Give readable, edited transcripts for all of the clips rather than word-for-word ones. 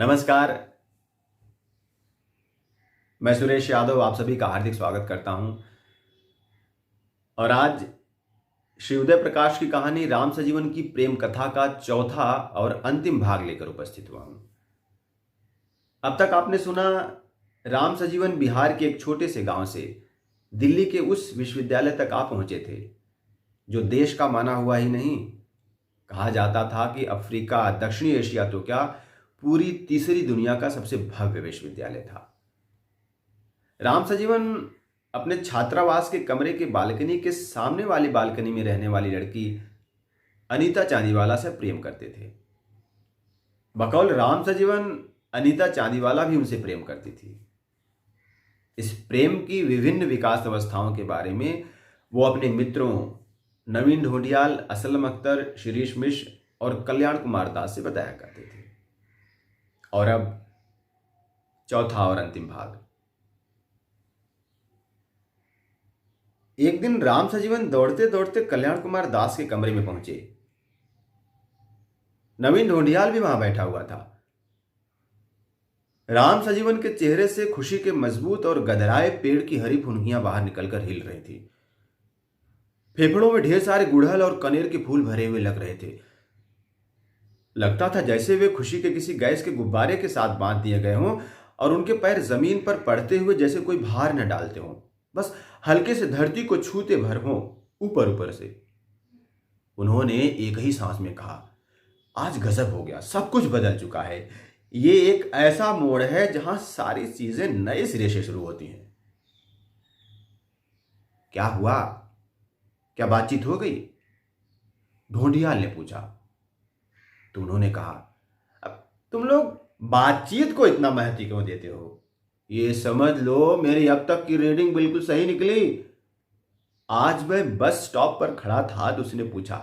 नमस्कार। मैं सुरेश यादव आप सभी का हार्दिक स्वागत करता हूं। और आज श्री उदय प्रकाश की कहानी राम सजीवन की प्रेम कथा का चौथा और अंतिम भाग लेकर उपस्थित हुआ हूं। अब तक आपने सुना राम सजीवन बिहार के एक छोटे से गांव से दिल्ली के उस विश्वविद्यालय तक आ पहुंचे थे जो देश का माना हुआ ही नहीं, कहा जाता था कि अफ्रीका, दक्षिणी एशिया तो क्या, पूरी तीसरी दुनिया का सबसे भव्य विश्वविद्यालय था। राम सजीवन अपने छात्रावास के कमरे के बालकनी के सामने वाली बालकनी में रहने वाली लड़की अनीता चांदीवाला से प्रेम करते थे। बकौल राम सजीवन, अनीता चांदीवाला भी उनसे प्रेम करती थी। इस प्रेम की विभिन्न विकास अवस्थाओं के बारे में वो अपने मित्रों नवीन ढोंडियाल, असलम अख्तर, शिरीष मिश्र और कल्याण कुमार दास से बताया करते थे। और अब चौथा और अंतिम भाग। एक दिन राम सजीवन दौड़ते दौड़ते कल्याण कुमार दास के कमरे में पहुंचे। नवीन ढोंडियाल भी वहां बैठा हुआ था। राम सजीवन के चेहरे से खुशी के मजबूत और गदराए पेड़ की हरी फुनगियां बाहर निकलकर हिल रही थी। फेफड़ों में ढेर सारे गुड़हल और कनेर के फूल भरे हुए लग रहे थे। लगता था जैसे वे खुशी के किसी गैस के गुब्बारे के साथ बांध दिए गए हों और उनके पैर जमीन पर पड़ते हुए जैसे कोई भार न डालते हों, बस हल्के से धरती को छूते भर हों, ऊपर ऊपर से। उन्होंने एक ही सांस में कहा, आज गजब हो गया, सब कुछ बदल चुका है। ये एक ऐसा मोड़ है जहां सारी चीजें नए सिरे से शुरू होती हैं। क्या हुआ? क्या बातचीत हो गई? ढोंडियाल ने पूछा। तो उन्होंने कहा, अब तुम लोग बातचीत को इतना महत्व क्यों देते हो? ये समझ लो मेरी अब तक की रीडिंग बिल्कुल सही निकली। आज मैं बस स्टॉप पर खड़ा था तो उसने पूछा,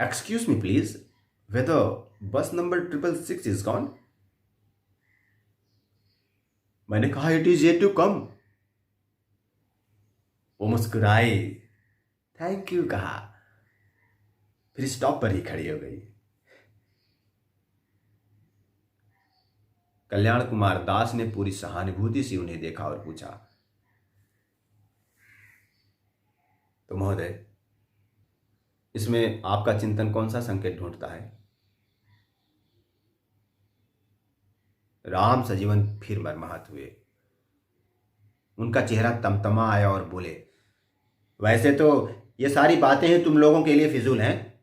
excuse me please, whether bus number 666 is gone? मैंने कहा, it is yet to come. वो मुस्कुराई, थैंक यू कहा, फिर स्टॉप पर ही खड़ी हो गई। कल्याण कुमार दास ने पूरी सहानुभूति से उन्हें देखा और पूछा, तो महोदय, इसमें आपका चिंतन कौन सा संकेत ढूंढता है? राम सजीवन फिर मर्माहत हुए। उनका चेहरा तमतमा आया और बोले, वैसे तो ये सारी बातें तुम लोगों के लिए फिजूल हैं,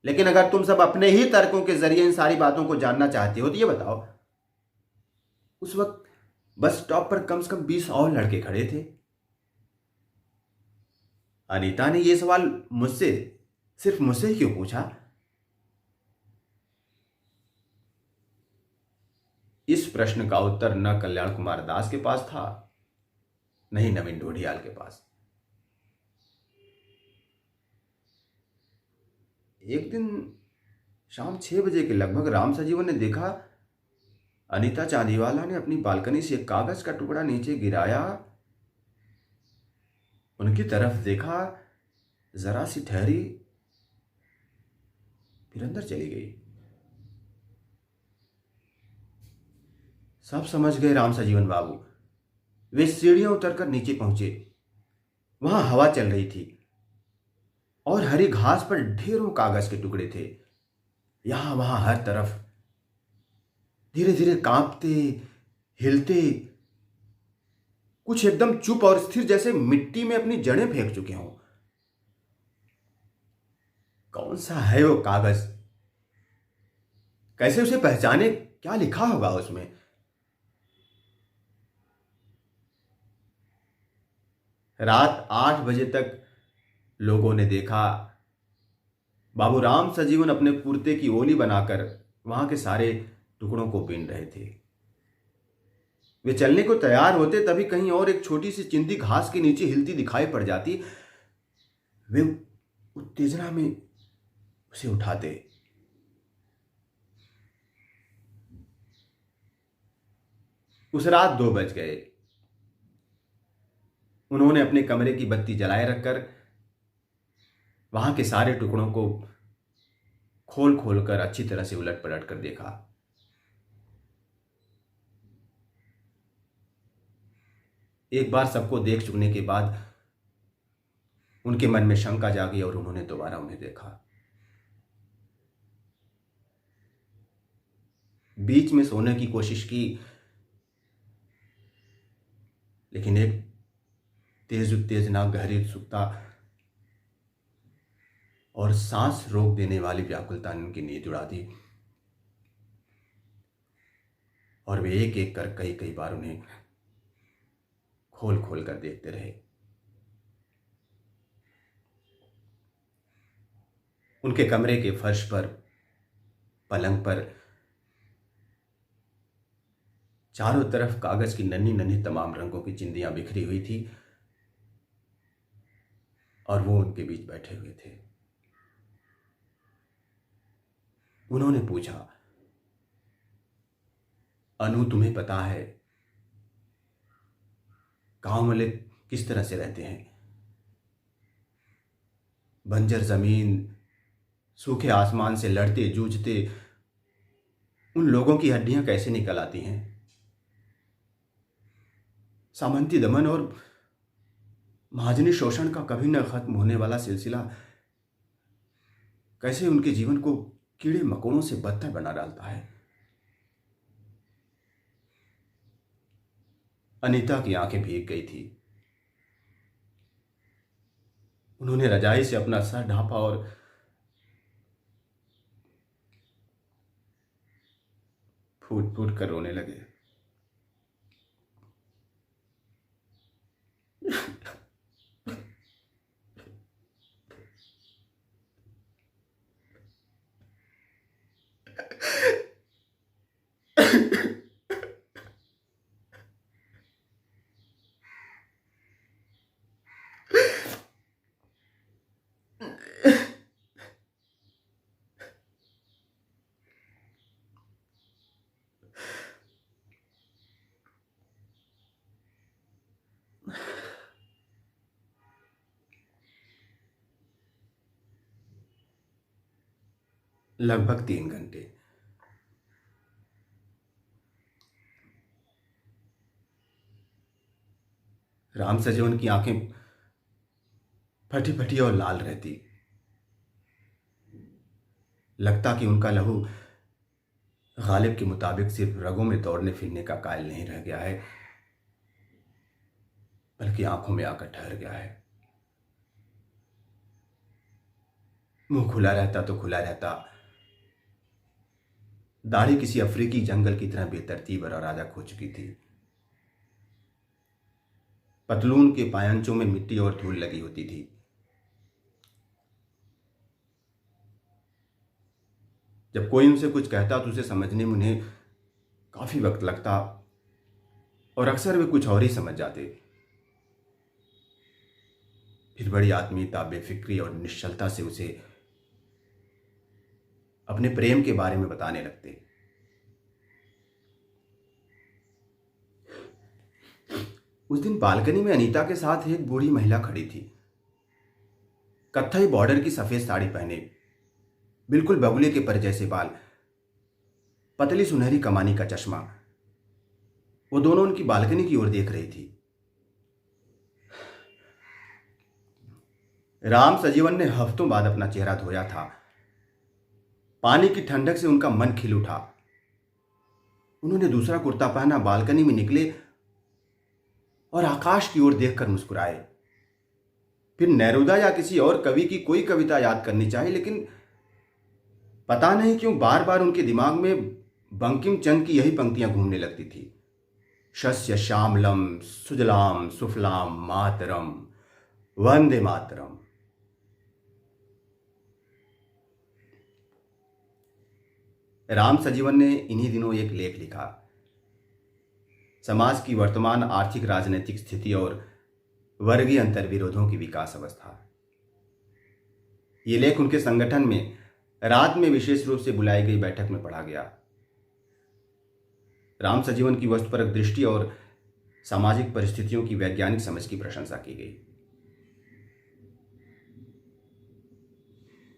लेकिन अगर तुम सब अपने ही तर्कों के जरिए इन सारी बातों को जानना चाहते हो तो ये बताओ, उस वक्त बस स्टॉप पर कम से कम 20 और लड़के खड़े थे। अनीता ने यह सवाल मुझसे, सिर्फ मुझसे ही क्यों पूछा? इस प्रश्न का उत्तर न कल्याण कुमार दास के पास था, न ही नवीन ढोंडियाल के पास। एक दिन शाम 6 बजे के लगभग राम सजीवन ने देखा, अनीता चांदीवाला ने अपनी बालकनी से एक कागज का टुकड़ा नीचे गिराया, उनकी तरफ देखा, जरा सी ठहरी, फिर अंदर चली गई। सब समझ गए राम सजीवन बाबू। वे सीढ़ियां उतरकर नीचे पहुंचे। वहां हवा चल रही थी और हरी घास पर ढेरों कागज के टुकड़े थे। यहां वहां हर तरफ धीरे धीरे कांपते, हिलते, कुछ एकदम चुप और स्थिर, जैसे मिट्टी में अपनी जड़ें फेंक चुके हों। कौन सा है वो कागज? कैसे उसे पहचाने? क्या लिखा होगा उसमें? रात 8 बजे तक लोगों ने देखा बाबू राम सजीवन अपने कुर्ते की ओली बनाकर वहां के सारे टुकड़ों को बीन रहे थे। वे चलने को तैयार होते तभी कहीं और एक छोटी सी चिंदी घास के नीचे हिलती दिखाई पड़ जाती। वे उत्तेजना में उसे उठाते। उस रात 2 बज गए। उन्होंने अपने कमरे की बत्ती जलाए रखकर वहां के सारे टुकड़ों को खोल खोल कर अच्छी तरह से उलट पलट कर देखा। एक बार सबको देख चुकने के बाद उनके मन में शंका जागी और उन्होंने दोबारा उन्हें देखा। बीच में सोने की कोशिश की, लेकिन एक तेज उत्तेजना, गहरी उत्सुकता और सांस रोक देने वाली व्याकुलता ने उनकी नींद उड़ा दी और वे एक एक कर कई कई बार उन्हें खोल खोल कर देखते रहे। उनके कमरे के फर्श पर, पलंग पर चारों तरफ कागज की नन्ही नन्ही तमाम रंगों की चिंदियां बिखरी हुई थी और वो उनके बीच बैठे हुए थे। उन्होंने पूछा, अनु, तुम्हें पता है गांव वाले किस तरह से रहते हैं? बंजर जमीन, सूखे आसमान से लड़ते जूझते उन लोगों की हड्डियां कैसे निकल आती हैं? सामंती दमन और महाजनी शोषण का कभी न खत्म होने वाला सिलसिला कैसे उनके जीवन को कीड़े मकोड़ों से बदतर बना डालता है। अनीता की आंखें भीग गई थी। उन्होंने रजाई से अपना सर ढांपा और फूट फूट कर रोने लगे। लगभग 3 घंटे। राम सजीवन की आंखें फटी फटी और लाल रहती। लगता कि उनका लहू गालिब के मुताबिक सिर्फ रगों में दौड़ने फिरने का कायल नहीं रह गया है, बल्कि आंखों में आकर ठहर गया है। मुंह खुला रहता तो खुला रहता, दाढ़ी किसी अफ्रीकी जंगल की तरह बेतरतीब और अराजक हो चुकी थी। पतलून के पायंचों में मिट्टी और धूल लगी होती थी। जब कोई उनसे कुछ कहता तो उसे समझने में उन्हें काफी वक्त लगता और अक्सर वे कुछ और ही समझ जाते। फिर बड़ी आत्मीयता, बेफिक्री और निश्चलता से उसे अपने प्रेम के बारे में बताने लगते। उस दिन बालकनी में अनीता के साथ एक बूढ़ी महिला खड़ी थी। कत्थई बॉर्डर की सफेद साड़ी पहने, बिल्कुल बगुले के पर जैसे बाल, पतली सुनहरी कमानी का चश्मा। वो दोनों उनकी बालकनी की ओर देख रही थी। राम सजीवन ने हफ्तों बाद अपना चेहरा धोया था। पानी की ठंडक से उनका मन खिल उठा। उन्होंने दूसरा कुर्ता पहना, बालकनी में निकले और आकाश की ओर देखकर मुस्कुराए। फिर नेरुदा या किसी और कवि की कोई कविता याद करनी चाहिए, लेकिन पता नहीं क्यों बार बार उनके दिमाग में बंकिम चंद्र की यही पंक्तियां घूमने लगती थी। शस्य श्यामलम सुजलाम सुफलाम मातरम वंदे मातरम। राम सजीवन ने इन्हीं दिनों एक लेख लिखा, समाज की वर्तमान आर्थिक राजनीतिक स्थिति और वर्गीय अंतर्विरोधों की विकास अवस्था। ये लेख उनके संगठन में रात में विशेष रूप से बुलाई गई बैठक में पढ़ा गया। राम सजीवन की वस्तुपरक दृष्टि और सामाजिक परिस्थितियों की वैज्ञानिक समझ की प्रशंसा की गई।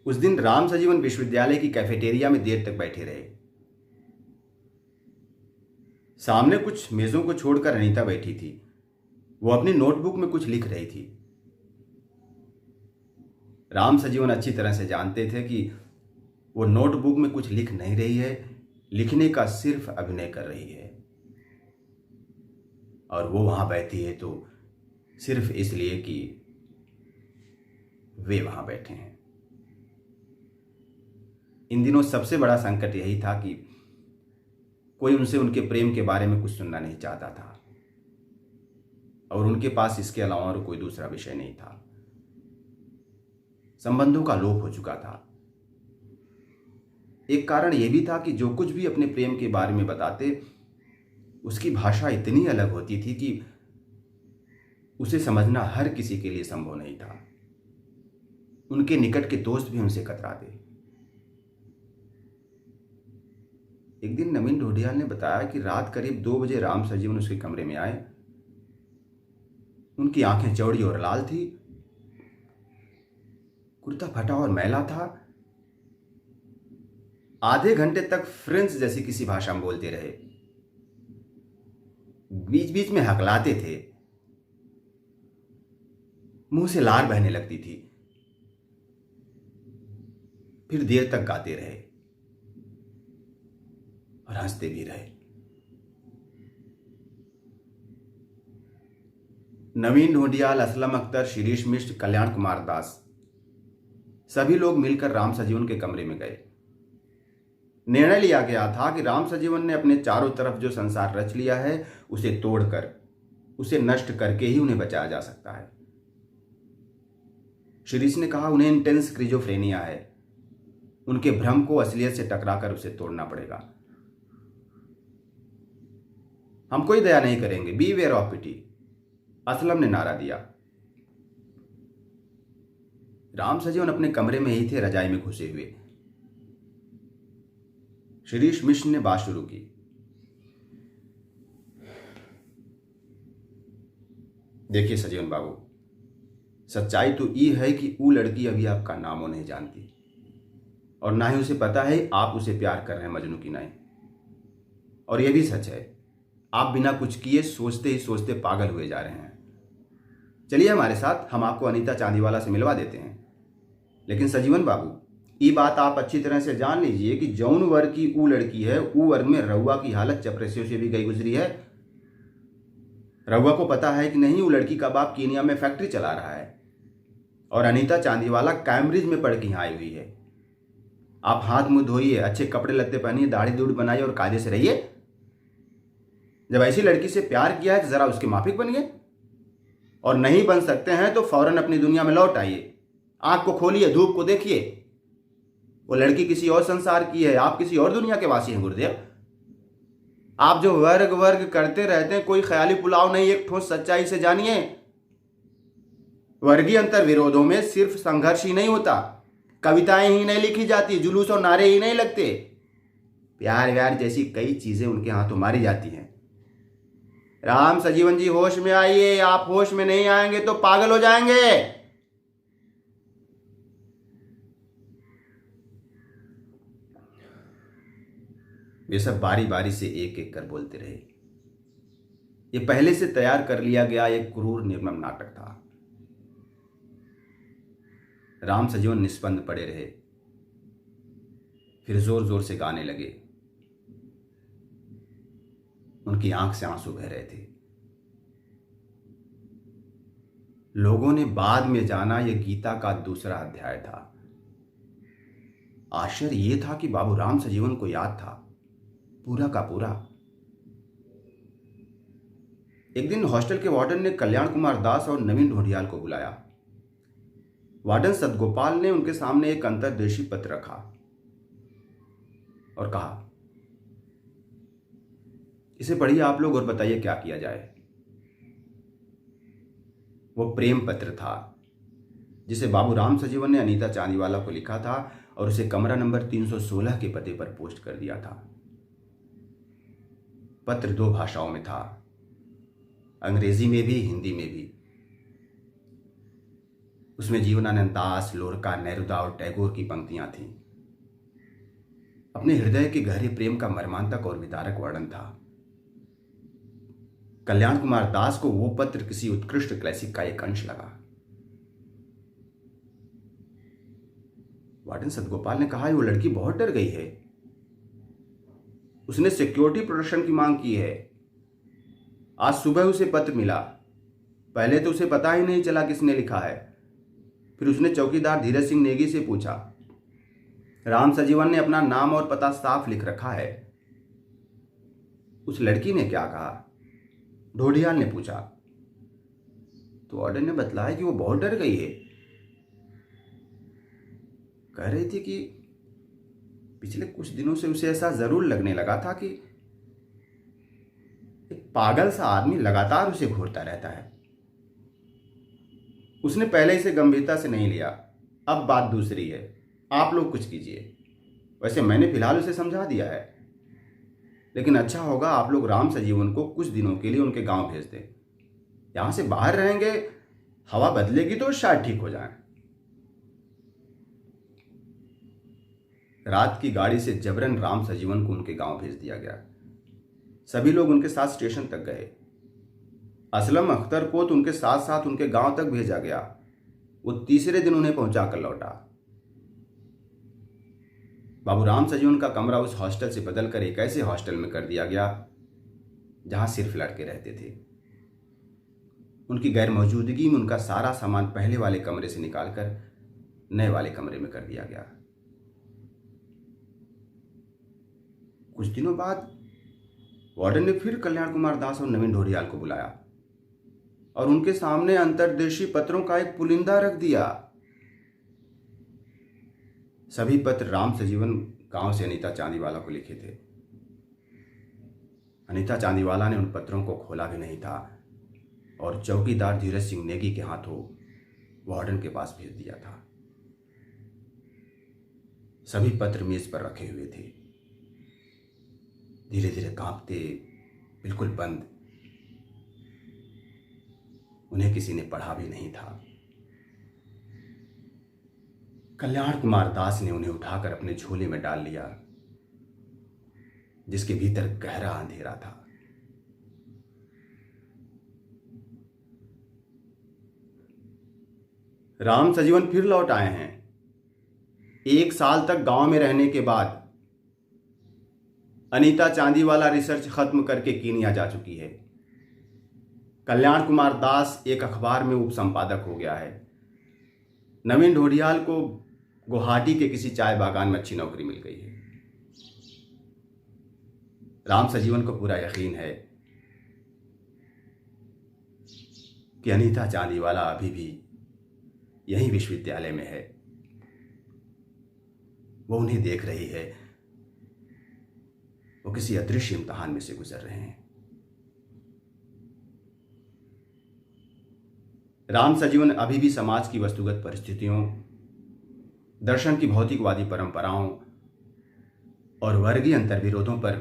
उस दिन राम सजीवन विश्वविद्यालय की कैफेटेरिया में देर तक बैठे रहे। सामने कुछ मेजों को छोड़कर अनीता बैठी थी। वो अपनी नोटबुक में कुछ लिख रही थी। राम सजीवन अच्छी तरह से जानते थे कि वो नोटबुक में कुछ लिख नहीं रही है, लिखने का सिर्फ अभिनय कर रही है, और वो वहां बैठी है तो सिर्फ इसलिए कि वे वहां बैठे हैं। इन दिनों सबसे बड़ा संकट यही था कि कोई उनसे उनके प्रेम के बारे में कुछ सुनना नहीं चाहता था, और उनके पास इसके अलावा और कोई दूसरा विषय नहीं था। संबंधों का लोप हो चुका था। एक कारण यह भी था कि जो कुछ भी अपने प्रेम के बारे में बताते, उसकी भाषा इतनी अलग होती थी कि उसे समझना हर किसी के लिए संभव नहीं था। उनके निकट के दोस्त भी उनसे कतराते। एक दिन नवीन ढोडियाल ने बताया कि रात करीब 2 बजे राम सजीवन उसके कमरे में आए। उनकी आंखें चौड़ी और लाल थी, कुर्ता फटा और मैला था। आधे घंटे तक फ्रेंच जैसी किसी भाषा में बोलते रहे, बीच बीच में हकलाते थे, मुंह से लार बहने लगती थी। फिर देर तक गाते रहे और हंसते भी रहे। नवीन ढोडियाल, असलम अख्तर, शिरीष मिश्र, कल्याण कुमार दास, सभी लोग मिलकर राम सजीवन के कमरे में गए। निर्णय लिया गया था कि राम सजीवन ने अपने चारों तरफ जो संसार रच लिया है, उसे तोड़कर, उसे नष्ट करके ही उन्हें बचाया जा सकता है। शिरीष ने कहा, उन्हें इंटेंस स्किज़ोफ्रेनिया है, उनके भ्रम को असलियत से टकराकर उसे तोड़ना पड़ेगा। हम कोई दया नहीं करेंगे, beware of pity, Aslam ने नारा दिया। राम सजीवन अपने कमरे में ही थे, रजाई में घुसे हुए। शिरीष मिश्र ने बात शुरू की। देखिए सजीवन बाबू, सच्चाई तो ये है कि वो लड़की अभी आपका नामो नहीं जानती, और ना ही उसे पता है आप उसे प्यार कर रहे हैं मजनू की नाई। और यह भी सच है, आप बिना कुछ किए सोचते ही सोचते पागल हुए जा रहे हैं। चलिए हमारे साथ, हम आपको अनीता चांदीवाला से मिलवा देते हैं। लेकिन सजीवन बाबू, ये बात आप अच्छी तरह से जान लीजिए कि जौन वर्ग की वो लड़की है, वो वर्ग में रउआ की हालत चपरसियों से भी गई गुजरी है। रउआ को पता है कि नहीं, वो लड़की का बाप कीनिया में फैक्ट्री चला रहा है, और अनीता चांदीवाला कैम्ब्रिज में पढ़ के यहाँ आई हुई है। आप हाथ मुंह धोइए, अच्छे कपड़े लत्ते पहनिए, दाढ़ी दूढ़ बनाइए और कायदे से रहिए। जब ऐसी लड़की से प्यार किया है तो जरा उसके माफिक बनिए, और नहीं बन सकते हैं तो फौरन अपनी दुनिया में लौट आइए। आंख को खोलिए, धूप को देखिए। वो लड़की किसी और संसार की है, आप किसी और दुनिया के वासी हैं गुरुदेव। आप जो वर्ग वर्ग करते रहते हैं, कोई ख्याली पुलाव नहीं, एक ठोस सच्चाई से जानिए। वर्गीय अंतर विरोधों में सिर्फ संघर्ष ही नहीं होता, कविताएं ही नहीं लिखी जाती, जुलूस और नारे ही नहीं लगते, प्यार व्यार जैसी कई चीजें उनके हाथों मारी जाती हैं। राम सजीवन जी, होश में आइए। आप होश में नहीं आएंगे तो पागल हो जाएंगे। वे सब बारी बारी से एक एक कर बोलते रहे। ये पहले से तैयार कर लिया गया एक क्रूर निर्मम नाटक था। राम सजीवन निस्पंद पड़े रहे, फिर जोर जोर से गाने लगे। उनकी आंख से आंसू बह रहे थे। लोगों ने बाद में जाना यह गीता का दूसरा अध्याय था। आश्चर्य यह था कि बाबू राम सजीवन को याद था, पूरा का पूरा। एक दिन हॉस्टल के वार्डन ने कल्याण कुमार दास और नवीन ढोडियाल को बुलाया। वार्डन सतगोपाल ने उनके सामने एक अंतर्देशी पत्र रखा और कहा, इसे पढ़िए आप लोग और बताइए क्या किया जाए। वो प्रेम पत्र था जिसे बाबू राम सजीवन ने अनीता चांदीवाला को लिखा था और उसे कमरा नंबर 316 के पते पर पोस्ट कर दिया था। पत्र 2 भाषाओं में था, अंग्रेजी में भी, हिंदी में भी। उसमें जीवनानंद दास, लोरका, नेरुदा और टैगोर की पंक्तियां थीं। अपने हृदय के गहरे प्रेम का मर्मांतक और विदारक वर्णन था। कल्याण कुमार दास को वो पत्र किसी उत्कृष्ट क्लासिक का एक अंश लगा। वार्डन सतगोपाल ने कहा, वो लड़की बहुत डर गई है, उसने सिक्योरिटी प्रोटेक्शन की मांग की है। आज सुबह उसे पत्र मिला, पहले तो उसे पता ही नहीं चला किसने लिखा है। फिर उसने चौकीदार धीरज सिंह नेगी से पूछा। राम सजीवन ने अपना नाम और पता साफ लिख रखा है। उस लड़की ने क्या कहा? ढोडियाल ने पूछा। तो वार्डन ने बतलाया कि वो बहुत डर गई है। कह रही थी कि पिछले कुछ दिनों से उसे ऐसा जरूर लगने लगा था कि एक पागल सा आदमी लगातार उसे घूरता रहता है। उसने पहले इसे गंभीरता से नहीं लिया, अब बात दूसरी है। आप लोग कुछ कीजिए। वैसे मैंने फिलहाल उसे समझा दिया है, लेकिन अच्छा होगा आप लोग राम सजीवन को कुछ दिनों के लिए उनके गांव भेज दें। यहां से बाहर रहेंगे, हवा बदलेगी तो शायद ठीक हो जाए। रात की गाड़ी से जबरन राम सजीवन को उनके गांव भेज दिया गया। सभी लोग उनके साथ स्टेशन तक गए। असलम अख्तर को तो उनके साथ साथ उनके गांव तक भेजा गया। वो तीसरे दिन उन्हें पहुंचा कर लौटा। बाबू राम सजीवन का कमरा उस हॉस्टल से बदलकर एक ऐसे हॉस्टल में कर दिया गया जहां सिर्फ लड़के रहते थे। उनकी गैर मौजूदगी में उनका सारा सामान पहले वाले कमरे से निकालकर नए वाले कमरे में कर दिया गया। कुछ दिनों बाद वार्डन ने फिर कल्याण कुमार दास और नवीन ढोडियाल को बुलाया और उनके सामने अंतर्देशीय पत्रों का एक पुलिंदा रख दिया। सभी पत्र राम सजीवन गांव से अनीता चांदीवाला को लिखे थे। अनीता चांदीवाला ने उन पत्रों को खोला भी नहीं था और चौकीदार धीरज सिंह नेगी के हाथों वार्डन के पास भेज दिया था। सभी पत्र मेज पर रखे हुए थे, धीरे धीरे कांपते, बिल्कुल बंद। उन्हें किसी ने पढ़ा भी नहीं था। कल्याण कुमार दास ने उन्हें उठाकर अपने झोले में डाल लिया, जिसके भीतर गहरा अंधेरा था। राम सजीवन फिर लौट आए हैं। 1 साल तक गांव में रहने के बाद अनीता चांदीवाला रिसर्च खत्म करके कीनिया जा चुकी है। कल्याण कुमार दास एक अखबार में उप संपादक हो गया है। नवीन ढोडियाल को गुवाहाटी के किसी चाय बागान में अच्छी नौकरी मिल गई है। राम सजीवन को पूरा यकीन है कि अनीता चांदीवाला अभी भी यही विश्वविद्यालय में है। वो उन्हें देख रही है। वो किसी अदृश्य इम्तिहान में से गुजर रहे हैं। राम सजीवन अभी भी समाज की वस्तुगत परिस्थितियों, दर्शन की भौतिकवादी परंपराओं और वर्गीय अंतर्विरोधों पर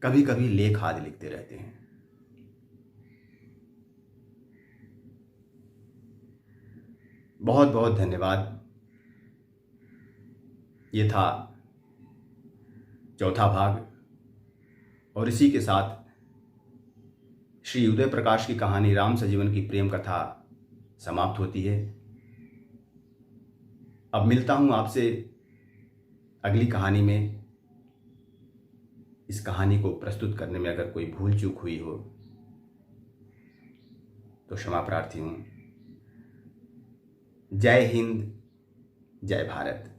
कभी कभी लेख आदि लिखते रहते हैं। बहुत बहुत धन्यवाद। ये था चौथा भाग और इसी के साथ श्री उदय प्रकाश की कहानी राम सजीवन की प्रेम कथा समाप्त होती है। अब मिलता हूं आपसे अगली कहानी में। इस कहानी को प्रस्तुत करने में अगर कोई भूल चूक हुई हो तो क्षमा प्रार्थी हूं। जय हिंद, जय भारत।